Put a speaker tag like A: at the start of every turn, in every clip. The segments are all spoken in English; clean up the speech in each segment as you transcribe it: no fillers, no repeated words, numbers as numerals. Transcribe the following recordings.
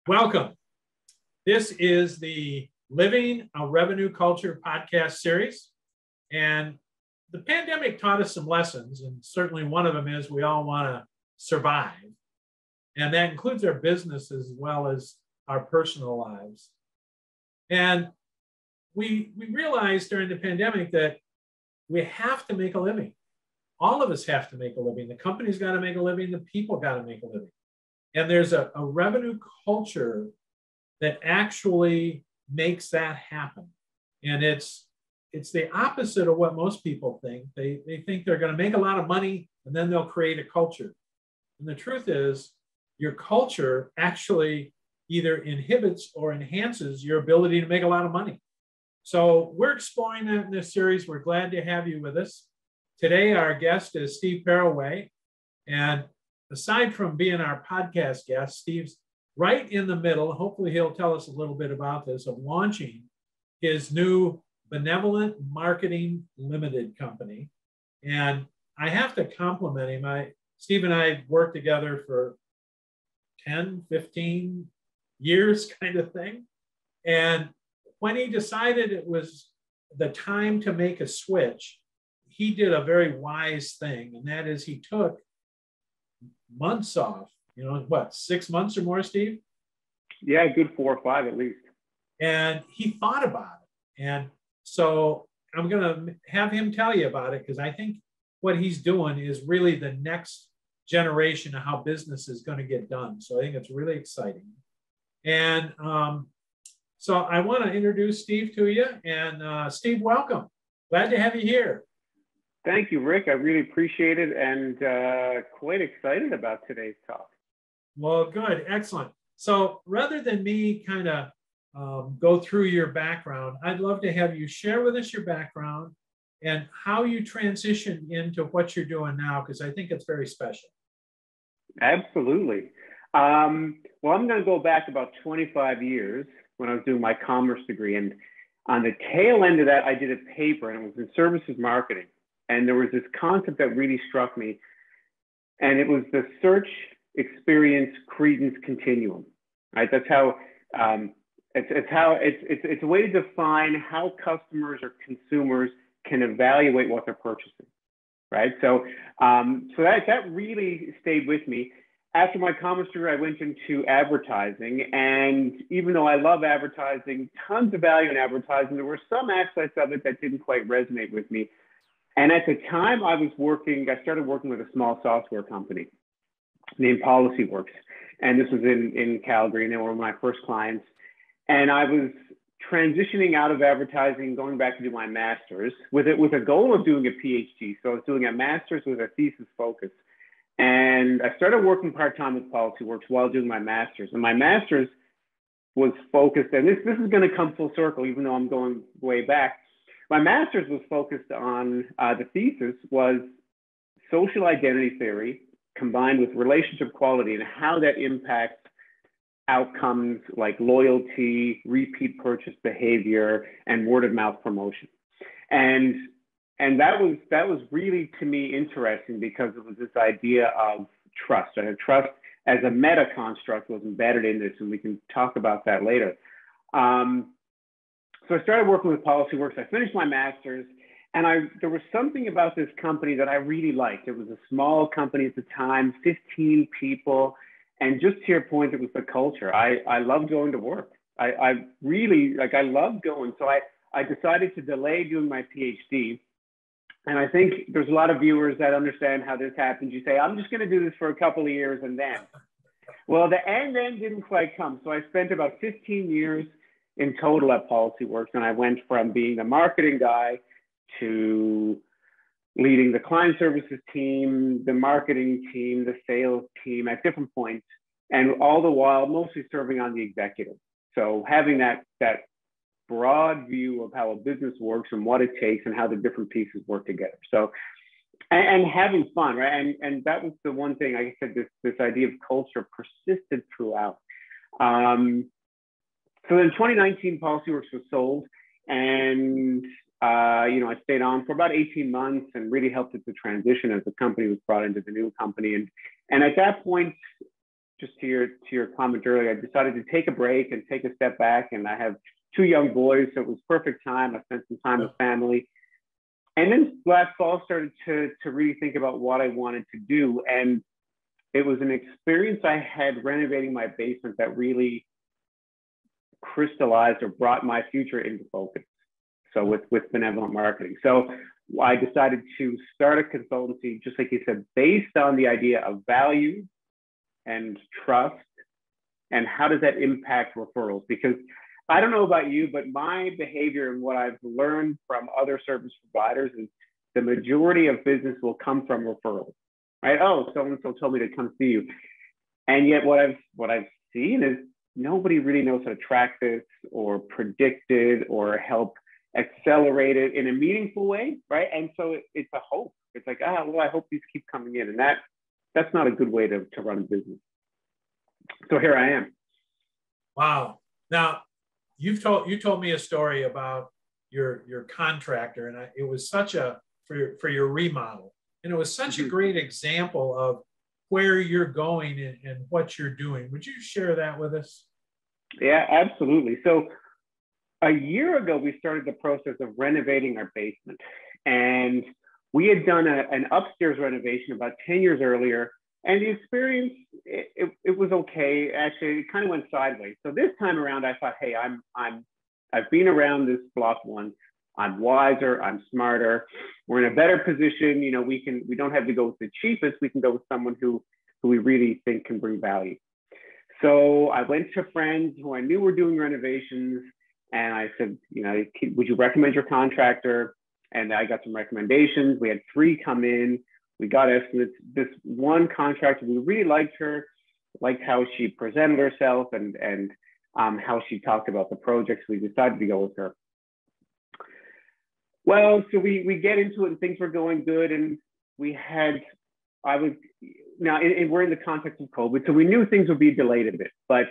A: Welcome. This is the Living a Revenue Culture podcast series. And the pandemic taught us some lessons. And certainly one of them is we all want to survive. And that includes our business as well as our personal lives. And we realized during the pandemic that we have to make a living. All of us have to make a living. The company's got to make a living. The people got to make a living. And there's a revenue culture that actually makes that happen. And it's the opposite of what most people think. They think they're going to make a lot of money and then they'll create a culture. And the truth is, your culture actually either inhibits or enhances your ability to make a lot of money. So we're exploring that in this series. We're glad to have you with us. Today, our guest is Steve Pieroway. And aside from being our podcast guest, Steve's right in the middle, hopefully he'll tell us a little bit about this, of launching his new Benevolent Marketing Limited company. And I have to compliment him. Steve and I worked together for 10, 15 years kind of thing. And when he decided it was the time to make a switch, he did a very wise thing. And that is he took months off, 6 months or more, Steve?
B: Yeah, good 4 or 5 at least.
A: And he thought about it. And so I'm going to have him tell you about it, because I think what he's doing is really the next generation of how business is going to get done. So I think it's really exciting. And so I want to introduce Steve to you. And Steve, welcome. Glad to have you here.
B: Thank you, Rick. I really appreciate it and quite excited about today's talk.
A: Well, good. Excellent. So rather than me kind of go through your background, I'd love to have you share with us your background and how you transitioned into what you're doing now, because I think it's very special.
B: Absolutely. Well, I'm going to go back about 25 years when I was doing my commerce degree. And on the tail end of that, I did a paper, and it was in services marketing. And there was this concept that really struck me, and it was the search experience credence continuum. Right? That's how it's a way to define how customers or consumers can evaluate what they're purchasing. Right? So that really stayed with me. After my commerce degree, I went into advertising, and even though I love advertising, tons of value in advertising, there were some aspects of it that didn't quite resonate with me. And at the time I started working with a small software company named PolicyWorks. And this was in Calgary, and they were my first clients. And I was transitioning out of advertising, going back to do my master's with a goal of doing a PhD. So I was doing a master's with a thesis focus. And I started working part-time with PolicyWorks while doing my master's. And my master's was focused, and this is going to come full circle, even though I'm going way back. My master's was focused on, the thesis was social identity theory combined with relationship quality and how that impacts outcomes like loyalty, repeat purchase behavior, and word of mouth promotion. And that was really, to me, interesting, because it was this idea of trust. And trust as a meta construct was embedded in this, and we can talk about that later. So I started working with PolicyWorks. I finished my master's, and there was something about this company that I really liked. It was a small company at the time, 15 people. And just to your point, it was the culture. I loved going to work. I loved going. So I decided to delay doing my PhD. And I think there's a lot of viewers that understand how this happens. You say, I'm just going to do this for a couple of years and then. Well, the end then didn't quite come. So I spent about 15 years in total at PolicyWorks. And I went from being the marketing guy to leading the client services team, the marketing team, the sales team at different points. And all the while, mostly serving on the executive. So having that broad view of how a business works and what it takes and how the different pieces work together. So, and having fun, right? And that was the one thing, like I said, this idea of culture persisted throughout. So in 2019, PolicyWorks was sold, and I stayed on for about 18 months and really helped with the transition as the company was brought into the new company. And at that point, just to your comment earlier, I decided to take a break and take a step back. And I have 2 young boys, so it was perfect time. I spent some time with family. And then last fall, started to really think about what I wanted to do. And it was an experience I had renovating my basement that really crystallized or brought my future into focus. So with benevolent marketing. So I decided to start a consultancy, just like you said, based on the idea of value and trust, and how does that impact referrals? Because I don't know about you, but my behavior and what I've learned from other service providers is the majority of business will come from referrals, right? Oh, so-and-so told me to come see you. And yet what I've seen is nobody really knows how to track this or predict it or help accelerate it in a meaningful way, right? And so it's a hope. It's like, well, I hope these keep coming in. And that's not a good way to run a business. So here I am.
A: Wow. Now, you told me a story about your contractor, and it was such a for your remodel, and it was such a great example of where you're going and what you're doing. Would you share that with us?
B: Yeah, absolutely. So a year ago, we started the process of renovating our basement, and we had done an upstairs renovation about 10 years earlier. And the experience, it was okay. Actually, it kind of went sideways. So this time around, I thought, hey, I've been around this block once. I'm wiser. I'm smarter. We're in a better position. You know, we don't have to go with the cheapest. We can go with someone who we really think can bring value. So I went to friends who I knew were doing renovations, and I said, you know, would you recommend your contractor? And I got some recommendations. We had 3 come in. We got estimates. This one contractor, we really liked her, liked how she presented herself and how she talked about the projects. We decided to go with her. Well, so we get into it and things were going good. And we're in the context of COVID, so we knew things would be delayed a bit, but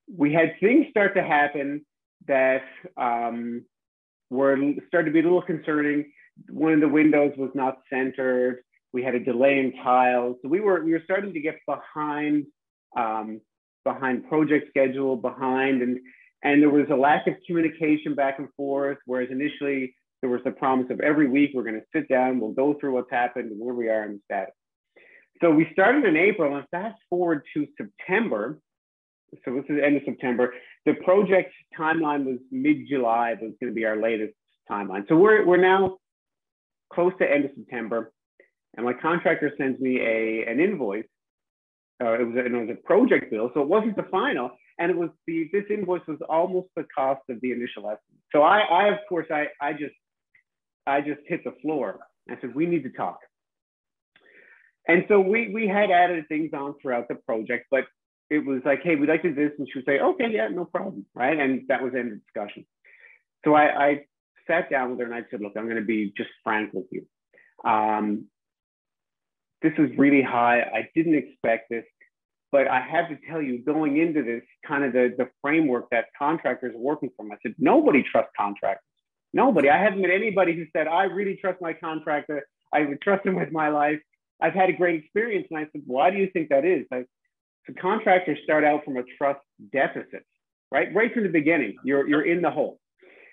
B: we had things start to happen that were started to be a little concerning. One of the windows was not centered. We had a delay in tiles. So we were starting to get behind project schedule, and there was a lack of communication back and forth, whereas initially there was the promise of every week we're going to sit down, we'll go through what's happened and where we are in the status. So we started in April, and fast forward to September. So this is the end of September. The project timeline was mid-July, was going to be our latest timeline. So we're now close to end of September. And my contractor sends me an invoice. It was a project bill, so it wasn't the final, and it was this invoice was almost the cost of the initial estimate. So I of course I just hit the floor. I said, we need to talk. And so we had added things on throughout the project, but it was like, hey, we'd like to do this, and she would say, okay, yeah, no problem, right? And that was the end of the discussion. So I sat down with her and I said, look, I'm going to be just frank with you. This is really high. I didn't expect this, but I have to tell you, going into this, kind of the framework that contractors are working from, I said, nobody trusts contractors. Nobody. I haven't met anybody who said, I really trust my contractor. I would trust him with my life. I've had a great experience. And I said, why do you think that is? So contractors start out from a trust deficit, right? Right from the beginning, you're in the hole.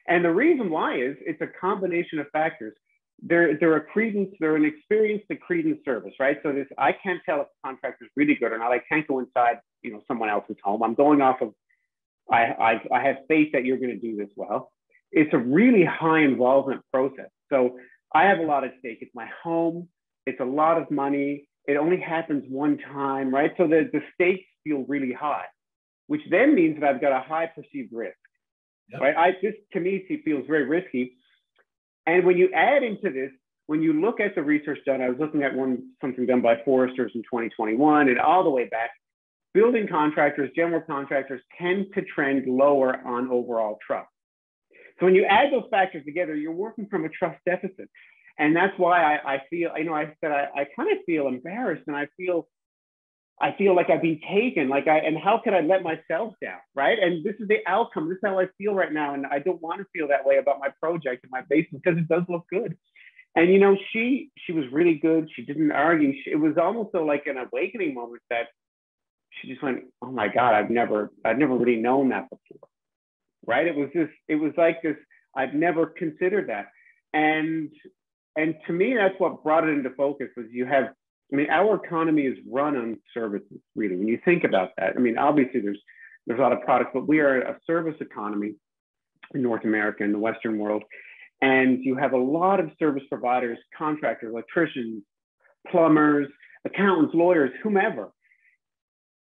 B: And the reason why is it's a combination of factors. They're an experienced credence service, right? So I can't tell if the contractor is really good or not. I can't go inside, someone else's home. I'm going off of, I have faith that you're going to do this well. It's a really high involvement process. So I have a lot at stake. It's my home. It's a lot of money. It only happens one time, right? So the stakes feel really high, which then means that I've got a high perceived risk, right? This to me feels very risky. And when you add into this, when you look at the research done, I was looking at something done by Foresters in 2021 and all the way back, building contractors, general contractors tend to trend lower on overall trust. So when you add those factors together, you're working from a trust deficit. And that's why I feel, I said, I kind of feel embarrassed, and I feel like I've been taken, and how could I let myself down, right? And this is the outcome. This is how I feel right now. And I don't want to feel that way about my project in my basement because it does look good. And, she was really good. She didn't argue. It was almost like an awakening moment that she just went, "Oh my God, I've never really known that before." Right? It was like this, I've never considered that. And to me, that's what brought it into focus was our economy is run on services, really. When you think about that, I mean, obviously there's a lot of products, but we are a service economy in North America, in the Western world. And you have a lot of service providers, contractors, electricians, plumbers, accountants, lawyers, whomever.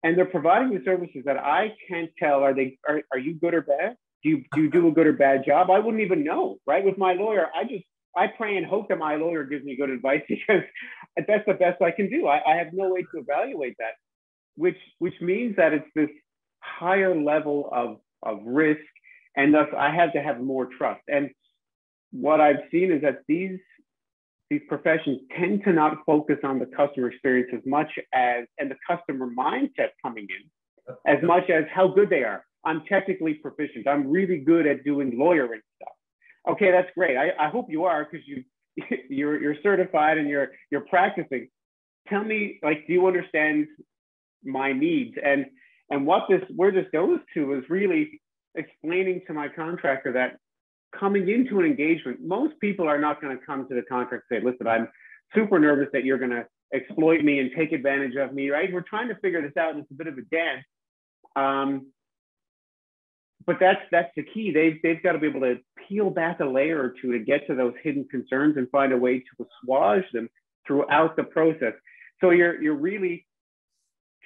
B: And they're providing the services that I can't tell, are you good or bad? Do you do a good or bad job? I wouldn't even know, right? With my lawyer, I pray and hope that my lawyer gives me good advice because that's the best I can do. I have no way to evaluate that, which means that it's this higher level of risk, and thus I have to have more trust. And what I've seen is that these professions tend to not focus on the customer experience as much as, and the customer mindset coming in, as much as how good they are. I'm technically proficient. I'm really good at doing lawyering stuff. Okay, that's great. I hope you are, because you're certified and you're practicing. Tell me, like, do you understand my needs? And where this goes to is really explaining to my contractor that coming into an engagement, most people are not going to come to the contract and say, "Listen, I'm super nervous that you're going to exploit me and take advantage of me," right? We're trying to figure this out, and it's a bit of a dance. But that's the key. They've got to be able to peel back a layer or two to get to those hidden concerns and find a way to assuage them throughout the process. So you're really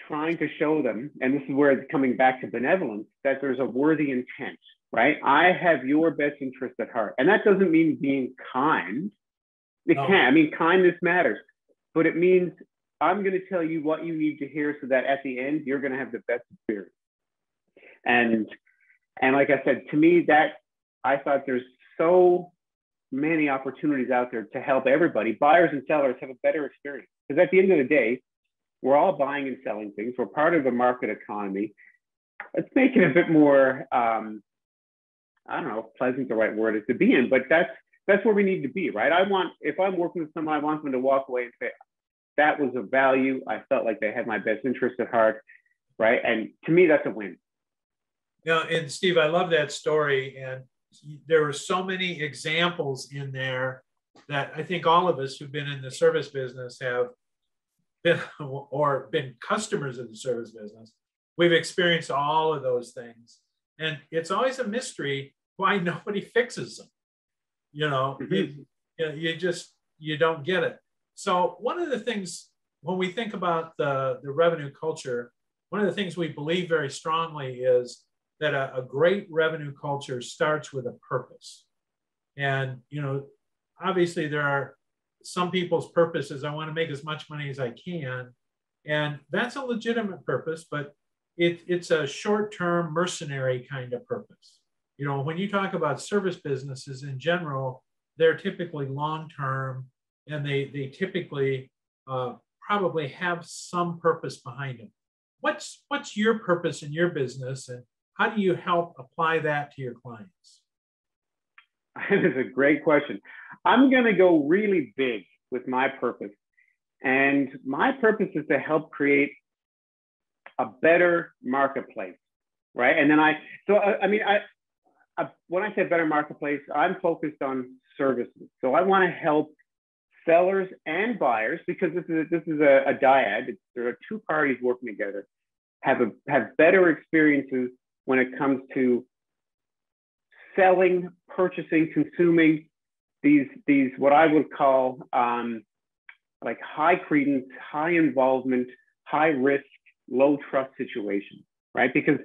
B: trying to show them, and this is where it's coming back to benevolence, that there's a worthy intent, right? I have your best interest at heart. And that doesn't mean being kind. It can. I mean, kindness matters, but it means I'm going to tell you what you need to hear so that at the end, you're going to have the best experience. And like I said, to me, that I thought there's so many opportunities out there to help everybody, buyers and sellers, have a better experience. Because at the end of the day, we're all buying and selling things. We're part of the market economy. Let's make it a bit more, I don't know if pleasant the right word is to be in, but that's where we need to be, right? If I'm working with someone, I want them to walk away and say, that was of value. I felt like they had my best interest at heart, right? And to me, that's a win.
A: Yeah, and Steve, I love that story. And there were so many examples in there that I think all of us who've been in the service business have been, or been customers of the service business. We've experienced all of those things. And it's always a mystery why nobody fixes them. You know, you don't get it. So one of the things, when we think about the revenue culture, one of the things we believe very strongly is that a great revenue culture starts with a purpose. And, you know, obviously there are some people's purposes, I want to make as much money as I can. And that's a legitimate purpose, but it's a short-term mercenary kind of purpose. You know, when you talk about service businesses in general, they're typically long-term, and they typically probably have some purpose behind them. What's your purpose in your business, and how do you help apply that to your clients?
B: That is a great question. I'm going to go really big with my purpose. And my purpose is to help create a better marketplace, right? And then when I say better marketplace, I'm focused on services. So I want to help sellers and buyers, because this is a dyad. There are two parties working together, have better experiences when it comes to selling, purchasing, consuming these what I would call like high credence, high involvement, high risk, low trust situations, right? Because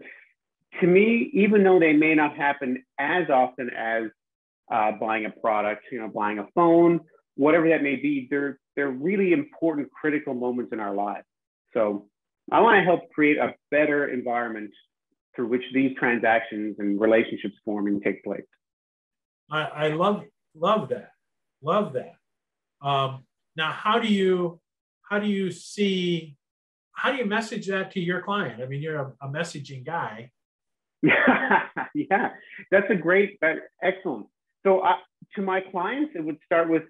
B: to me, even though they may not happen as often as buying a product, you know, buying a phone, whatever that may be, they're really important, critical moments in our lives. So I want to help create a better environment through which these transactions and relationships form and take place.
A: I love that. Love that. Now, how do you message that to your client? I mean, you're a messaging guy.
B: Yeah, that's excellent. So to my clients, it would start with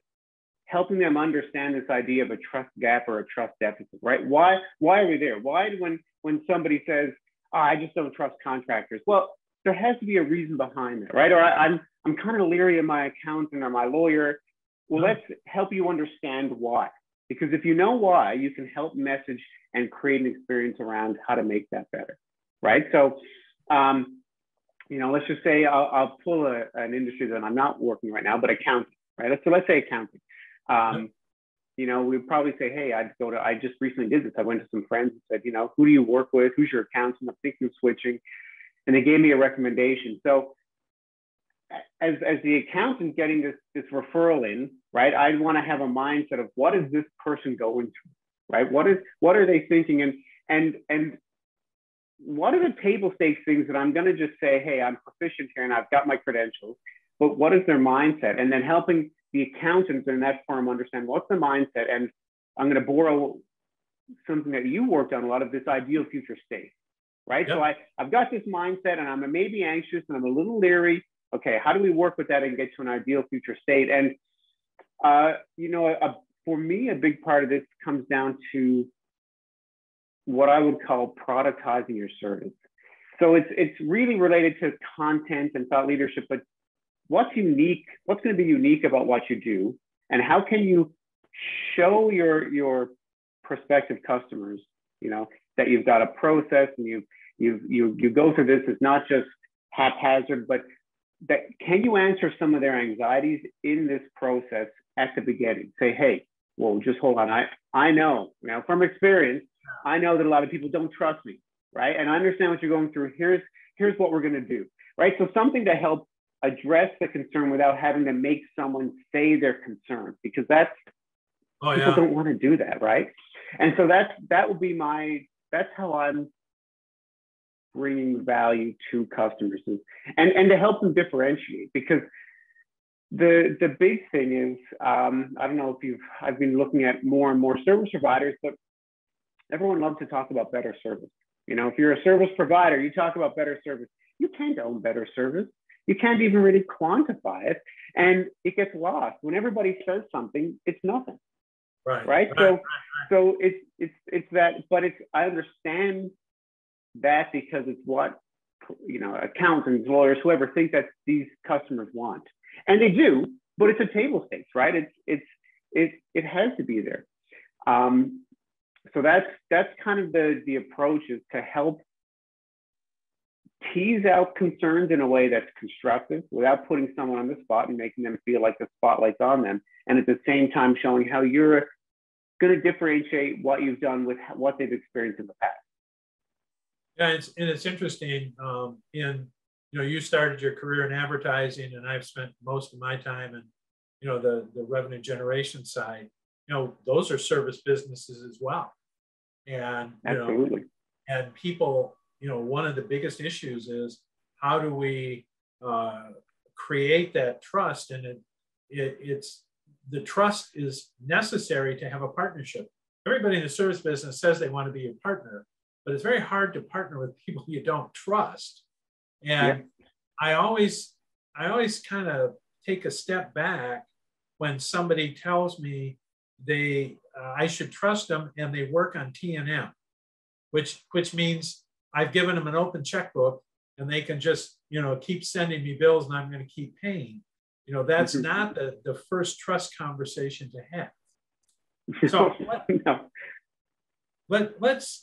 B: helping them understand this idea of a trust gap or a trust deficit, right? Why are we there? Why, when when somebody says, oh, I just don't trust contractors. Well, there has to be a reason behind that, right? Or I'm kind of leery of my accountant or my lawyer. Well, let's help you understand why. Because if you know why, you can help message and create an experience around how to make that better, right? So, let's just say I'll pull an industry that I'm not working right now, but accounting, right? So let's say accounting. We'd probably say, hey, I just recently did this. I went to some friends and said, who do you work with? Who's your accountant? I'm thinking of switching. And they gave me a recommendation. So as the accountant getting this referral in, right, I'd want to have a mindset of what is this person going through, right? What are they thinking? And what are the table stakes things that I'm going to just say, hey, I'm proficient here and I've got my credentials, but what is their mindset? And then helping the accountants in that firm understand what's the mindset. And I'm going to borrow something that you worked on a lot of, this ideal future state, right? Yep. So I've got this mindset and I'm maybe anxious and I'm a little leery. Okay, how do we work with that and get to an ideal future state? And, for me, a big part of this comes down to what I would call productizing your service. So it's really related to content and thought leadership, but what's unique, what's going to be unique about what you do, and how can you show your prospective customers, that you've got a process and you go through this. It's not just haphazard, but that can you answer some of their anxieties in this process at the beginning? Say, hey, well, just hold on. I know, from experience, I know that a lot of people don't trust me, right? And I understand what you're going through. Here's what we're going to do, right? So something to help address the concern without having to make someone say their concern, because people don't want to do that, right? And so that would be that's how I'm bringing value to customers, and to help them differentiate. Because the big thing is, I don't know if I've been looking at more and more service providers, but everyone loves to talk about better service. If you're a service provider, you talk about better service. You can't own better service. You can't even really quantify it, and it gets lost when everybody says something. It's nothing, right? So it's that, but I understand that because it's what accountants, lawyers, whoever think that these customers want, and they do. But it's a table stakes, right? It has to be there. So that's kind of the approach, is to help tease out concerns in a way that's constructive without putting someone on the spot and making them feel like the spotlight's on them, and at the same time showing how you're going to differentiate what you've done with what they've experienced in the past.
A: Yeah, it's interesting. You started your career in advertising, and I've spent most of my time in the revenue generation side. Those are service businesses as well, and
B: absolutely.
A: And people, one of the biggest issues is how do we create that trust, and it's the trust is necessary to have a partnership. Everybody in the service business says they want to be a partner, but it's very hard to partner with people you don't trust. And I always kind of take a step back when somebody tells me I should trust them and they work on T&M, which means I've given them an open checkbook and they can just keep sending me bills and I'm going to keep paying. That's not the first trust conversation to have. So let's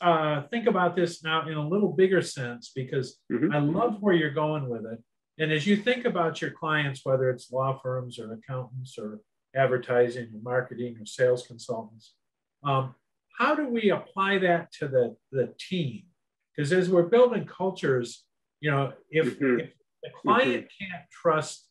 A: think about this now in a little bigger sense, because I love where you're going with it. And as you think about your clients, whether it's law firms or accountants or advertising or marketing or sales consultants, how do we apply that to the team? Because as we're building cultures, if the client can't trust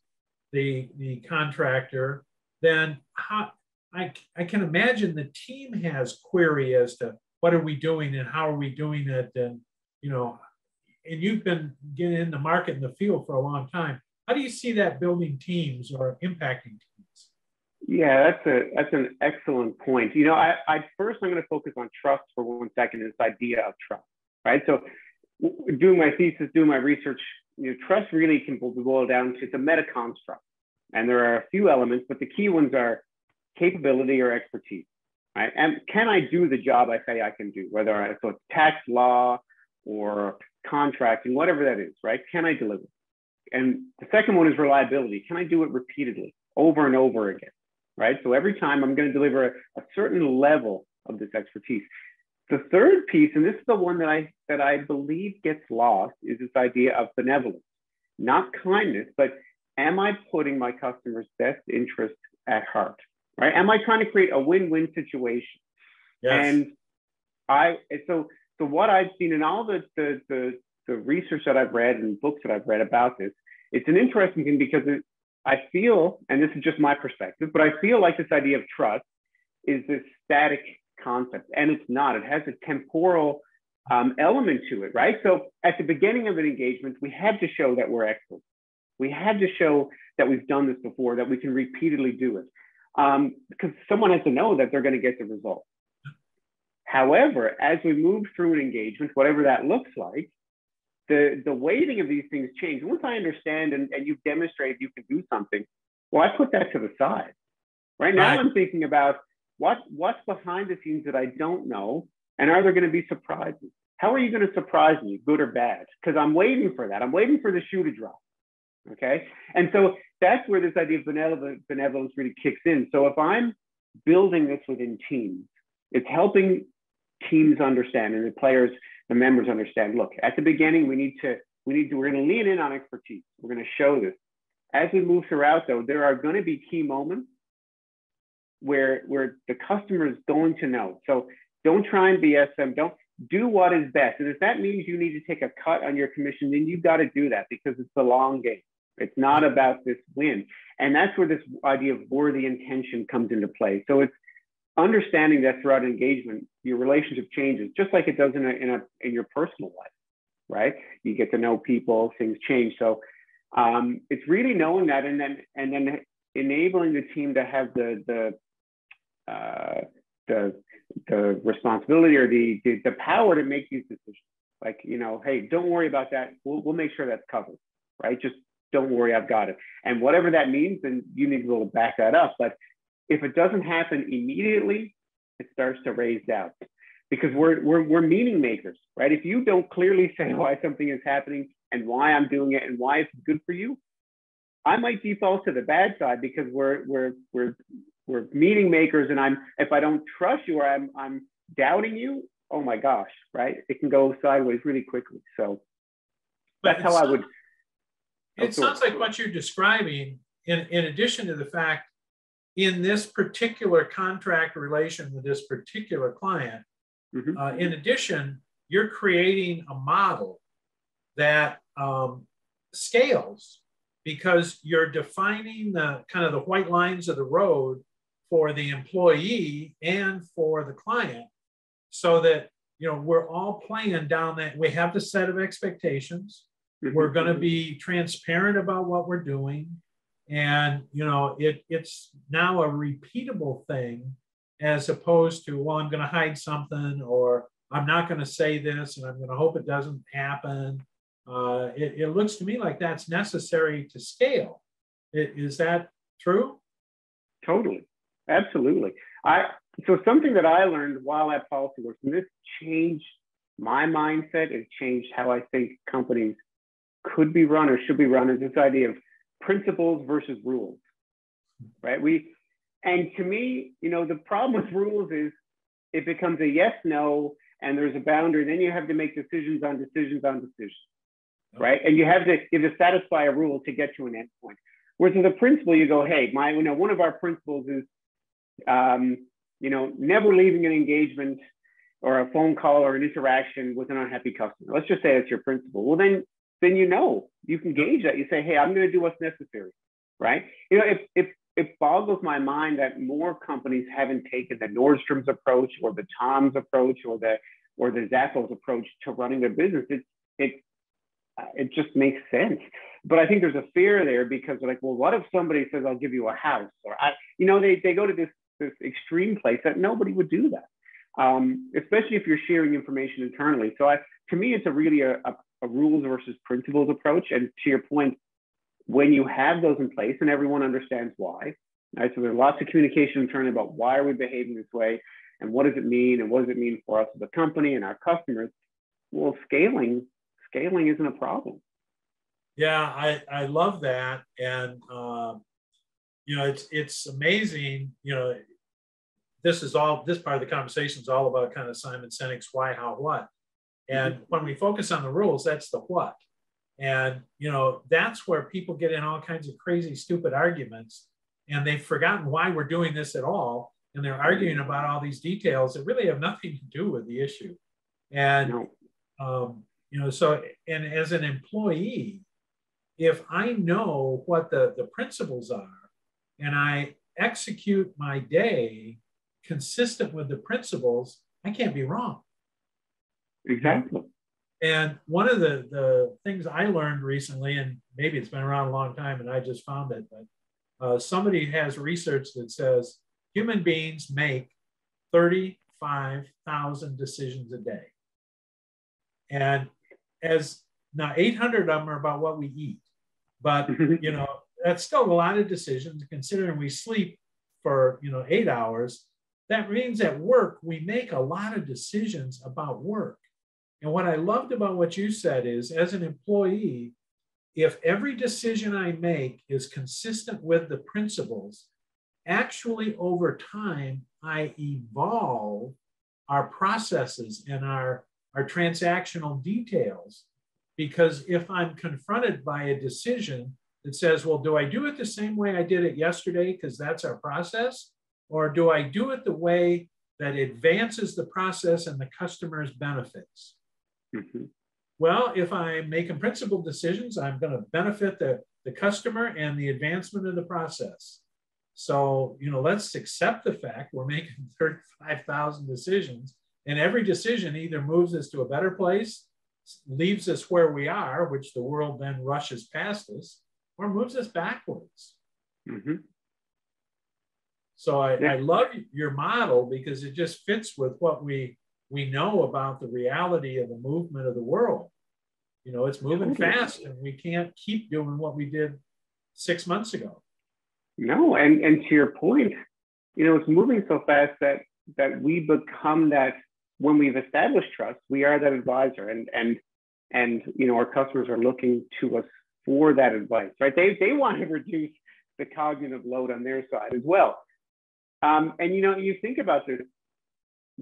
A: the contractor, then I can imagine the team has query as to what are we doing and how are we doing it, and and you've been getting in the market in the field for a long time. How do you see that building teams or impacting teams?
B: Yeah, that's an excellent point. I'm going to focus on trust for 1 second, this idea of trust, right? So doing my thesis, doing my research, trust really can boil down to, it's a meta construct. And there are a few elements, but the key ones are capability or expertise. right? And can I do the job I say I can do, whether it's tax law or contracting, whatever that is, right? Can I deliver? And the second one is reliability. Can I do it repeatedly, over and over again, right? So every time I'm going to deliver a certain level of this expertise. The third piece, and this is the one that I believe gets lost, is this idea of benevolence, not kindness, but am I putting my customer's best interest at heart, right? Am I trying to create a win-win situation? Yes. And so what I've seen in all the research that I've read and books that I've read about this, it's an interesting thing because I feel, and this is just my perspective, but I feel like this idea of trust is this static concept, and it's not. It has a temporal element to it, right? So at the beginning of an engagement, we had to show that we're excellent. We had to show that we've done this before, that we can repeatedly do it, because someone has to know that they're going to get the result. However, as we move through an engagement, whatever that looks like, the weighting of these things change. Once I understand and you've demonstrated you can do something, well, I put that to the side. Right now, I'm thinking about what's behind the scenes that I don't know, and are there going to be surprises? How are you going to surprise me, good or bad? Because I'm waiting for that. I'm waiting for the shoe to drop. Okay, and so that's where this idea of benevolence really kicks in. So if I'm building this within teams, it's helping teams understand, and the members understand, look, at the beginning, we're going to lean in on expertise. We're going to show this. As we move throughout, though, there are going to be key moments where the customer is going to know. So don't try and BS them. Don't do what is best. And if that means you need to take a cut on your commission, then you've got to do that because it's the long game. It's not about this win. And that's where this idea of worthy intention comes into play. So it's understanding that throughout engagement, your relationship changes, just like it does in your personal life, right? You get to know people, things change. So it's really knowing that, and then enabling the team to have the responsibility or the power to make these decisions. Like, hey, don't worry about that. We'll make sure that's covered, right? Just don't worry, I've got it. And whatever that means, then you need to be able to back that up. But if it doesn't happen immediately, it starts to raise doubts because we're meaning makers, right? If you don't clearly say why something is happening and why I'm doing it and why it's good for you, I might default to the bad side because we're meaning makers, and if I don't trust you or I'm doubting you, oh my gosh, right? It can go sideways really quickly. So that's how I would.
A: It sounds like what you're describing, in addition to the fact, in this particular contract relation with this particular client, in addition, you're creating a model that scales because you're defining the kind of the white lines of the road for the employee and for the client, so that we're all playing down that. We have the set of expectations. We're going to be transparent about what we're doing. And, it's now a repeatable thing as opposed to, well, I'm going to hide something, or I'm not going to say this and I'm going to hope it doesn't happen. It looks to me like that's necessary to scale. Is that true?
B: Totally. Absolutely. So something that I learned while at PolicyWorks, and this changed my mindset, it changed how I think companies could be run or should be run, is this idea of principles versus rules, right? And to me, the problem with rules is it becomes a yes, no, and there's a boundary. Then you have to make decisions on decisions on decisions, right? And you have to satisfy a rule to get to an endpoint. Whereas with a principle, you go, hey, one of our principles is, never leaving an engagement or a phone call or an interaction with an unhappy customer. Let's just say it's your principle. Well, then you can gauge that. You say, hey, I'm going to do what's necessary, right? It boggles my mind that more companies haven't taken the Nordstrom's approach or the Tom's approach or the Zappos approach to running their business. It just makes sense. But I think there's a fear there because they're like, well, what if somebody says, I'll give you a house? Or they go to this extreme place that nobody would do that, especially if you're sharing information internally. So to me, it's really a rules versus principles approach. And to your point, when you have those in place and everyone understands why, right? So there's lots of communication internally about why are we behaving this way. and what does it mean, and what does it mean for us as a company and our customers? Well, scaling isn't a problem.
A: Yeah, I love that. And, it's amazing, this part of the conversation is all about kind of Simon Sinek's why, how, what. And when we focus on the rules, that's the what. And, that's where people get in all kinds of crazy, stupid arguments, and they've forgotten why we're doing this at all. And they're arguing about all these details that really have nothing to do with the issue. And, so, and as an employee, if I know what the principles are and I execute my day consistent with the principles, I can't be wrong.
B: Exactly.
A: And one of the things I learned recently, and maybe it's been around a long time and I just found it, but somebody has research that says human beings make 35,000 decisions a day. And now 800 of them are about what we eat, but that's still a lot of decisions considering we sleep for 8 hours. That means at work, we make a lot of decisions about work. And what I loved about what you said is, as an employee, if every decision I make is consistent with the principles, actually over time, I evolve our processes and our transactional details. Because if I'm confronted by a decision that says, well, do I do it the same way I did it yesterday because that's our process? Or do I do it the way that advances the process and the customer's benefits? Well, if I'm making principled decisions, I'm going to benefit the customer and the advancement of the process. So, let's accept the fact we're making 35,000 decisions, and every decision either moves us to a better place, leaves us where we are, which the world then rushes past us, or moves us backwards. So I love your model because it just fits with what we know about the reality of the movement of the world. It's moving fast, and we can't keep doing what we did 6 months ago.
B: No, and to your point, it's moving so fast that we become that. When we've established trust, we are that advisor, and our customers are looking to us for that advice, right? They want to reduce the cognitive load on their side as well. And you think about this.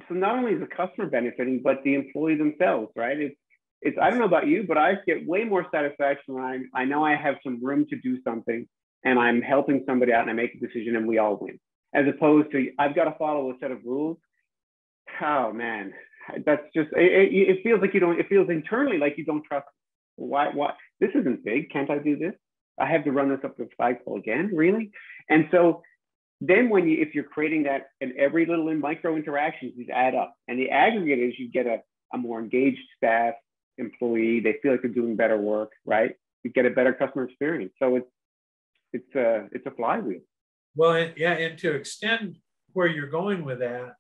B: So not only is the customer benefiting, but the employee themselves, right? It's I don't know about you, but I get way more satisfaction when I know I have some room to do something and I'm helping somebody out and I make a decision and we all win, as opposed to I've got to follow a set of rules. Oh man, that's just it feels like you don't. It feels internally like you don't trust. Why? This isn't big. Can't I do this? I have to run this up the flagpole again, really? And so then if you're creating that, and every little micro interactions, these add up, and the aggregate is you get a more engaged staff, employee. They feel like they're doing better work, right? You get a better customer experience. So it's a flywheel.
A: Well, and to extend where you're going with that,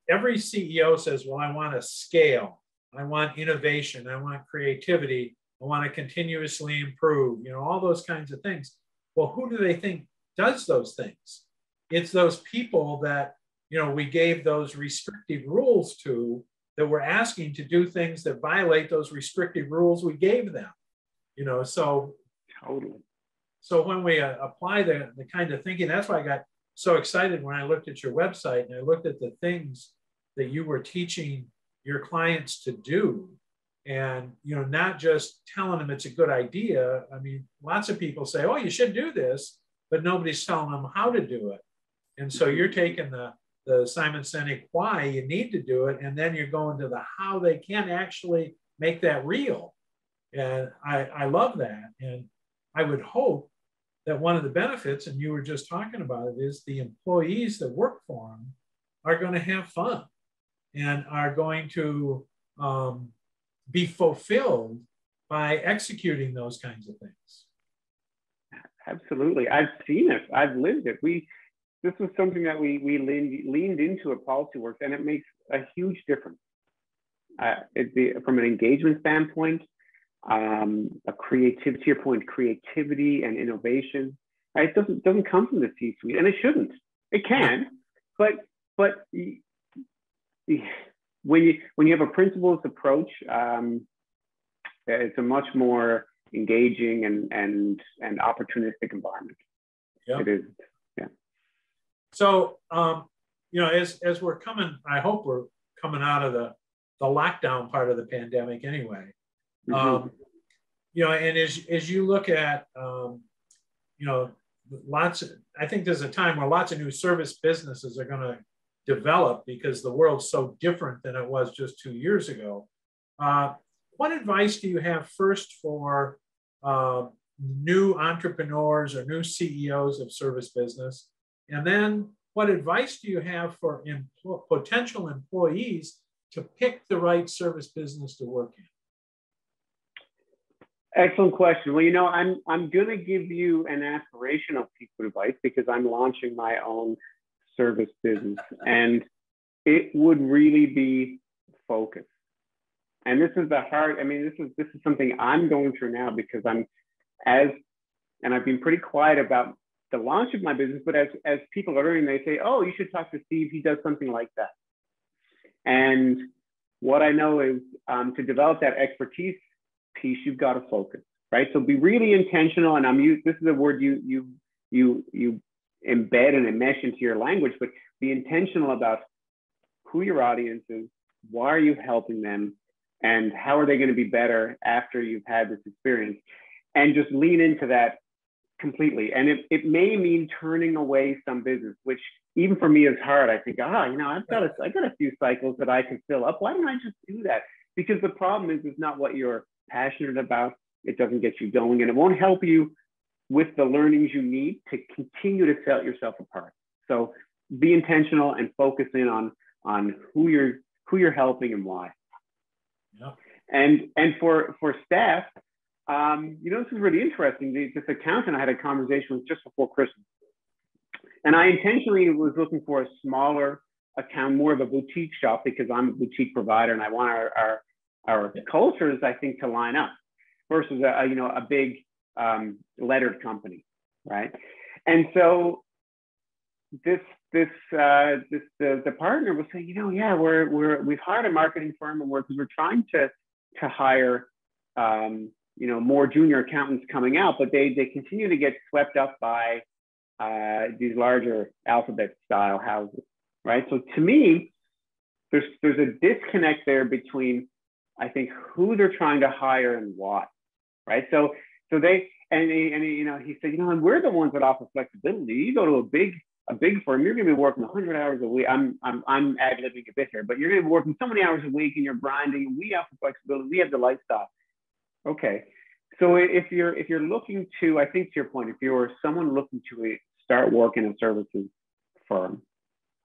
A: every CEO says, well, I want to scale. I want innovation. I want creativity. I want to continuously improve, all those kinds of things. Well, who do they think does those things? It's those people that, we gave those restrictive rules to, that we're asking to do things that violate those restrictive rules we gave them, so.
B: Totally.
A: So when we apply the kind of thinking, that's why I got so excited when I looked at your website and I looked at the things that you were teaching your clients to do, and not just telling them it's a good idea. I mean, lots of people say, oh, you should do this, but nobody's telling them how to do it. And so you're taking the Simon Sinek why you need to do it, and then you're going to the how they can actually make that real. And I love that. And I would hope that one of the benefits, and you were just talking about it, is the employees that work for them are going to have fun and are going to be fulfilled by executing those kinds of things.
B: Absolutely. I've seen it. I've lived it. This was something that we leaned into at PolicyWorks, and it makes a huge difference. From an engagement standpoint, a creativity, to your point, creativity and innovation. Right? It doesn't come from the C-suite, and it shouldn't. It can, but but when you have a principles approach, it's a much more engaging and opportunistic environment.
A: Yep.
B: It is, yeah.
A: So, as we're coming, I hope we're coming out of the lockdown part of the pandemic anyway. And as you look at, I think there's a time where lots of new service businesses are going to develop because the world's so different than it was just 2 years ago. What advice do you have first for new entrepreneurs or new CEOs of service business? And then what advice do you have for potential employees to pick the right service business to work in?
B: Excellent question. Well, I'm going to give you an aspirational piece of advice because I'm launching my own service business, and it would really be focus. And this is this is something I'm going through now because I've been pretty quiet about the launch of my business, but as people are learning, they say, oh, you should talk to Steve, he does something like that. And what I know is to develop that expertise piece, you've got to focus, right? So be really intentional, and this is a word you embed and enmesh into your language, but be intentional about who your audience is, why are you helping them, and how are they going to be better after you've had this experience, and just lean into that completely. And it may mean turning away some business, which even for me is hard. I think, I've got a few cycles that I can fill up. Why don't I just do that? Because the problem is it's not what you're passionate about. It doesn't get you going, and it won't help you with the learnings you need to continue to set yourself apart. So be intentional and focus in on who you're helping and why.
A: Yep.
B: And for staff, this is really interesting. This accountant I had a conversation with just before Christmas, and I intentionally was looking for a smaller account, more of a boutique shop, because I'm a boutique provider and I want our cultures, I think, to line up versus a big lettered company, right? And so the partner was saying, we've hired a marketing firm, and we're trying to hire more junior accountants coming out, but they continue to get swept up by these larger alphabet style houses, right? So to me, there's a disconnect there between, I think, who they're trying to hire and what, right? So they he said, and we're the ones that offer flexibility. You go to a big firm, you're going to be working 100 hours a week. I'm ad-libbing a bit here, but you're going to be working so many hours a week, and you're grinding. We offer flexibility. We have the lifestyle. Okay, so if you're looking to, I think to your point, if you're someone looking to start work in a services firm,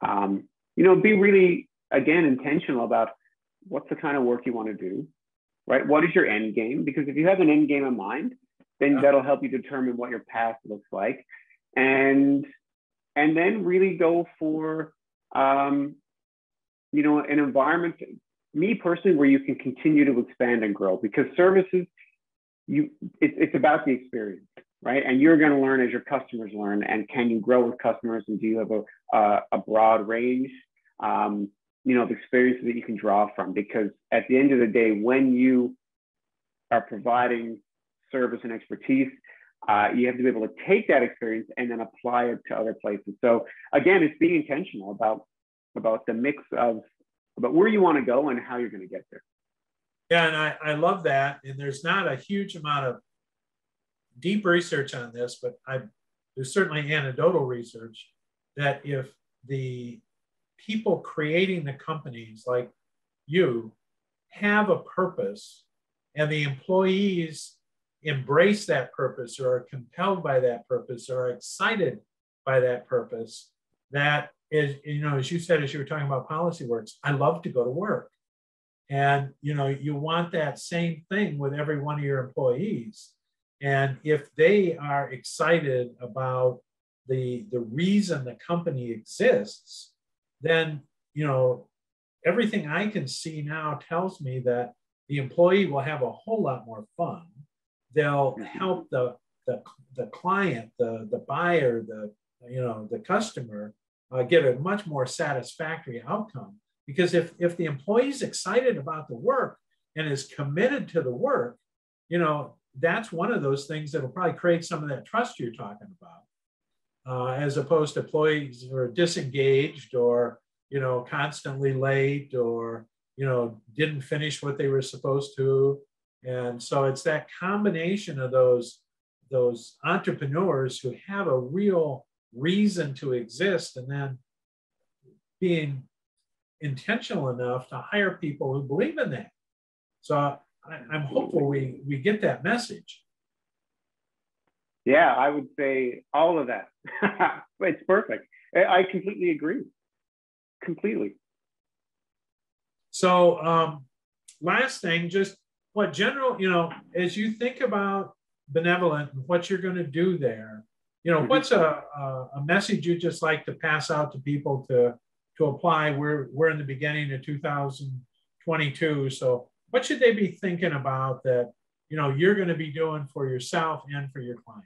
B: be really, again, intentional about what's the kind of work you want to do, right? What is your end game? Because if you have an end game in mind, then that'll help you determine what your path looks like, and then really go for an environment, me personally, where you can continue to expand and grow, because services, it's about the experience, right? And you're going to learn as your customers learn. And can you grow with customers? And do you have a broad range, of experiences that you can draw from? Because at the end of the day, when you are providing service and expertise, you have to be able to take that experience and then apply it to other places. So again, it's being intentional about the mix of about where you want to go and how you're going to get there.
A: Yeah, and I love that. And there's not a huge amount of deep research on this, but there's certainly anecdotal research that if the people creating the companies like you have a purpose and the employees embrace that purpose or are compelled by that purpose or are excited by that purpose, that is, as you said, as you were talking about policy works, I love to go to work. And, you want that same thing with every one of your employees. And if they are excited about the reason the company exists, then, everything I can see now tells me that the employee will have a whole lot more fun. They'll help the client, the buyer, the customer get a much more satisfactory outcome. Because if the employee is excited about the work and is committed to the work, that's one of those things that will probably create some of that trust you're talking about, as opposed to employees who are disengaged or, constantly late or, didn't finish what they were supposed to. And so it's that combination of those entrepreneurs who have a real reason to exist, and then being intentional enough to hire people who believe in that. So I'm hopeful we get that message.
B: Yeah, I would say all of that. It's perfect. I completely agree. Completely.
A: So last thing, just what general, as you think about Benevolent and what you're going to do there, what's a message you'd just like to pass out to people to apply? We're in the beginning of 2022. So what should they be thinking about that, you're going to be doing for yourself and for your clients?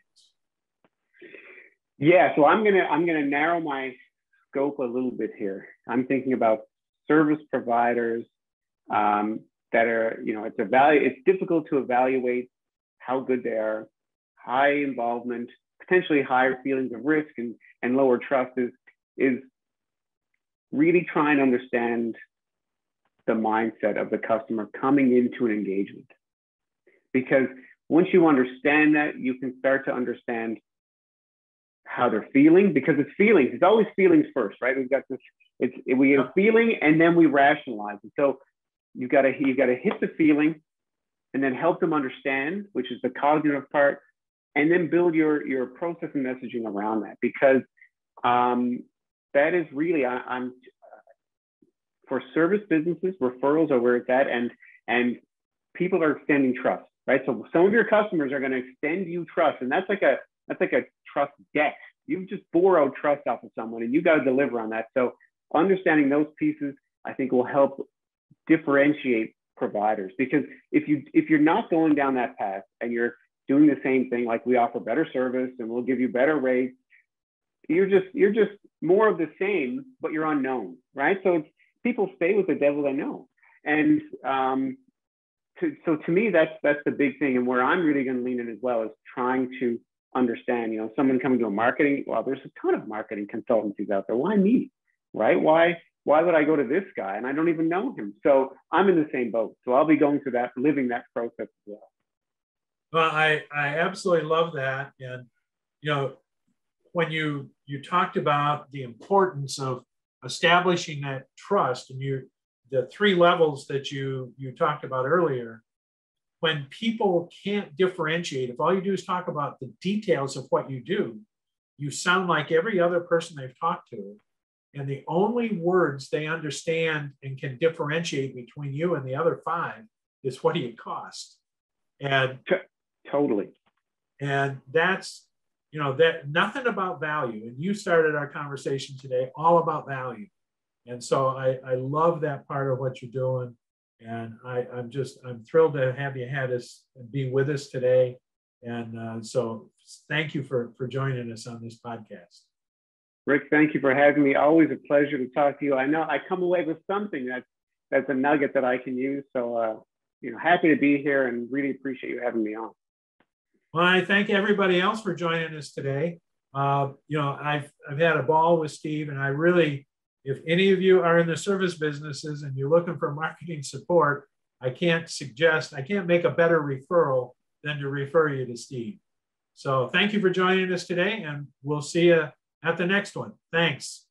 B: Yeah, so I'm gonna narrow my scope a little bit here. I'm thinking about service providers that are, it's difficult to evaluate how good they are, high involvement, potentially higher feelings of risk and lower trust is really trying to understand the mindset of the customer coming into an engagement. Because once you understand that, you can start to understand how they're feeling, because it's feelings. It's always feelings first, right? We've got this, we have feeling and then we rationalize. And so you've got to hit the feeling and then help them understand, which is the cognitive part, and then build your process and messaging around that. Because that is really, for service businesses, referrals are where it's at, and people are extending trust, right? So some of your customers are going to extend you trust, and that's like a trust debt. You've just borrowed trust off of someone, and you got to deliver on that. So understanding those pieces, I think, will help differentiate providers. Because if you're not going down that path and you're doing the same thing, like we offer better service and we'll give you better rates, you're just more of the same, but you're unknown, right? So people stay with the devil they know. And so to me, that's the big thing. And where I'm really going to lean in as well is trying to understand, someone coming to a marketing, well, there's a ton of marketing consultancies out there. Why me, right? Why would I go to this guy? And I don't even know him. So I'm in the same boat. So I'll be going through that, living that process as well.
A: Well, I absolutely love that. And, when you talked about the importance of establishing that trust, and the three levels that you talked about earlier, when people can't differentiate, if all you do is talk about the details of what you do, you sound like every other person they've talked to. And the only words they understand and can differentiate between you and the other five is what do you cost? And
B: totally.
A: And that's, that nothing about value. And you started our conversation today all about value. And so I love that part of what you're doing. And I'm thrilled to have you had us and be with us today. And so thank you for joining us on this podcast.
B: Rick, thank you for having me. Always a pleasure to talk to you. I know I come away with something that's a nugget that I can use. So, happy to be here and really appreciate you having me on.
A: Well, I thank everybody else for joining us today. I've had a ball with Steve, and I really, if any of you are in the service businesses and you're looking for marketing support, I can't make a better referral than to refer you to Steve. So thank you for joining us today, and we'll see you at the next one. Thanks.